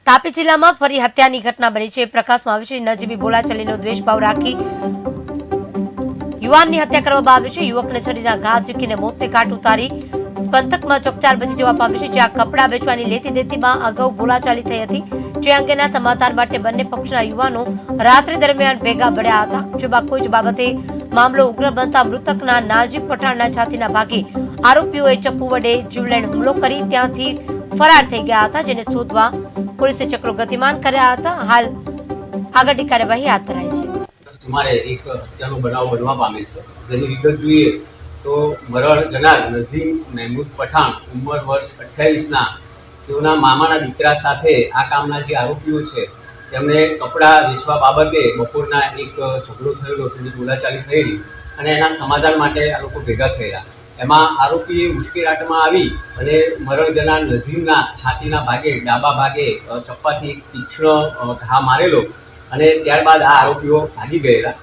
તાપી જિલ્લામાં ફરી હત્યાની ઘટના બની છે। પ્રકાશમાં આવી છે નજીબી બોલાચાલીનો દ્વેષભાવ રાખી યુવાનની હત્યા કરવામાં આવી છે। યુવકને છરીના ઘા ઝીકીને મોતને ઘાટ ઉતારી પંથકમાં ચકચાર મચી જવા પામી છે। જ્યાં કપડા વેચવાની લેતી દેતીમાં અગાઉ બોલાચાલી થઈ હતી, જે અંગેના સમાધાન માટે બંને પક્ષના યુવાનો રાત્રિ દરમિયાન ભેગા મળ્યા હતા, જેમાં કોઈ જ બાબતે મામલો ઉગ્ર બનતા મૃતકના નાજીબ પઠાણના છાતીના ભાગે આરોપીઓએ ચપ્પુ વડે જીવલેણ હુમલો કરી ત્યાંથી ફરાર થઈ ગયા હતા, જેને શોધવા પોલીસે ચક્રો ગતિમાન કર્યા હતા। હાલ આગળની કાર્યવાહી હાથ ધરાઈ છે। સુમારે એક હત્યાનો બનાવ બનવા પામેલ છે, જેની વિગત જોઈએ તો મરણ જનાર નઝીમ મહેમૂદ પઠાણ ઉંમર વર્ષ 28ના તેઓના મામાના દીકરા સાથે આ કામના જે આરોપીઓ છે તેમને કપડાં વેચવા બાબતે બપોરના એક ઝઘડો થયેલો, થોડી બોલાચાલી થયેલી અને એના સમાધાન માટે આ લોકો ભેગા થયેલા। એમાં આરોપીએ ઉશ્કેરાટમાં આવી અને મરણ જનાર નઝીમના છાતીના ભાગે ડાબા ભાગે ચપ્પાથી એક તીક્ષ્ણ ઘા મારેલો અને ત્યારબાદ આ આરોપીઓ ભાગી ગયેલા।